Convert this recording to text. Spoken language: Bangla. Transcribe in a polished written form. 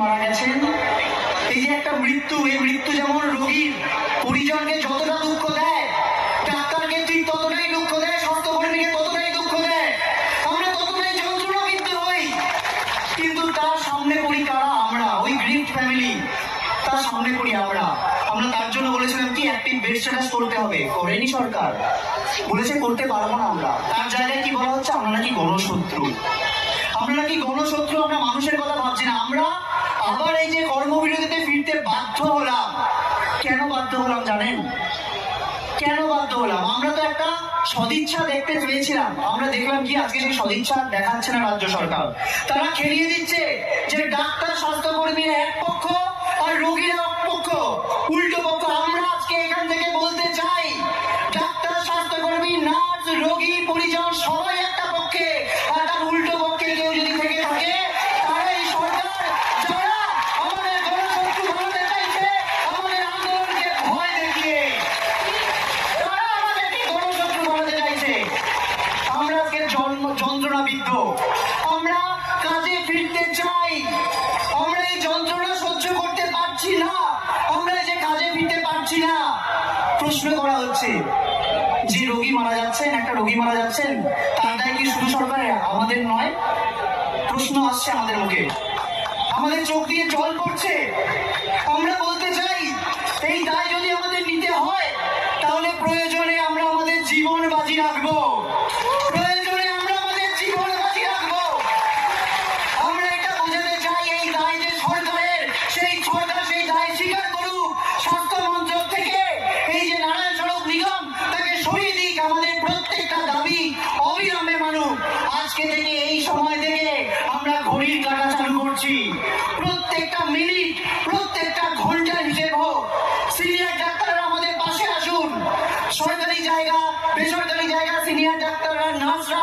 মারা গেছেন, এই যে একটা মৃত্যু, এই মৃত্যু যেমন রোগীর পরিজনকে যতটা দুঃখ দেয়, ডাক্তারকে ঠিক ততটাই দুঃখ দেয়, স্বাস্থ্যকর্মীকে ততটাই দুঃখ দেয়, আমরা ততটাই যন্ত্রণাবিদ্ধ হই। কিন্তু তার সামনে পড়ি কারা? আমরা, ওই গ্রিফ ফ্যামিলি, তার সামনে পড়ি আমরা। আমরা তার জন্য বলেছিলাম কি অ্যাক্টিভ বেড স্ট্যাটাস করতে হবে, করেনি সরকার, বলেছে করতে পারবো না আমরা। তার জায়গায় কি বলা হচ্ছে? আমরা নাকি গণশত্রু, আমরা নাকি গণশত্রু, আমরা মানুষের কথা ভাবছি না। আমরা আবার এই যে কর্মবিরতিতে ফিরতে বাধ্য হলাম, কেন বাধ্য হলাম জানেন? কেন বাধ্য হলাম? আমরা তো একটা সদিচ্ছা দেখতে পেয়েছিলাম, আমরা দেখলাম কি আজকে সেই সদিচ্ছা দেখাচ্ছে না রাজ্য সরকার। তারা খেলিয়ে দিচ্ছে যে ডাক্তার স্বাস্থ্যকর্মীরা এক পক্ষ আর রোগীরা এক পক্ষ, উল্টো পক্ষ। আমরা আজকে এখান থেকে বলতে চাই, ডাক্তার স্বাস্থ্যকর্মী, নার্স, রোগী, পরিজন সবাই একটা পক্ষে, আর তার উল্টো পক্ষে কেউ যদি থেকে থাকে তারা এই সরকার, যারা আমাদের গণতন্ত্র বানাতে চাইছে, আমাদের আন্দোলনকে ভয় দেখিয়ে তারা আমাদেরকে গণতন্ত্র বানাতে চাইছে। আমরা আজকে যন্ত্রণাবিদ্ধ, আমরা কাজে ফিরতে চাই, আমরা এই যন্ত্রণা সহ্য করতে পারছি না, আমরা যে কাজে ফিরতে পারছি না। প্রশ্ন করা হচ্ছে যে রোগী মারা যাচ্ছেন, একটা রোগী মারা যাচ্ছেন, তার দায় কি শুধু সরকারের, আমাদের নয়? প্রশ্ন আসছে আমাদের মুখে, আমাদের চোখ দিয়ে জল পড়ছে। আমরা বলতে চাই এই দায় যদি আমাদের নিতে হয়, তাহলে প্রয়োজনে আমরা আমাদের জীবন বাজি রাখবো, প্রয়োজনে আমরা আমাদের জীবন বাজি রাখবো। আমরা এটা বোঝাতে চাই এই দায় যে সরকারের, সেই সরকার সেই দায় স্বীকার করুক, স্বাস্থ্য মন্ত্রক থেকে এই যে নারায়ণ সড়ক নিগম তাকে সরিয়ে দিক, আমাদের প্রত্যেকটা দাবি অবিলম্বে মানুক। আজকে থেকে এই সময় থেকে আমরা ঘড়ির কাঁটা চালু করছি, প্রত্যেকটা মিনিট, প্রত্যেকটা ঘন্টার হিসেব হোক। সিনিয়র ডাক্তাররা আমাদের পাশে আসুন, সরকারি জায়গা, বেসরকারি জায়গা, সিনিয়র ডাক্তাররা, নার্সরা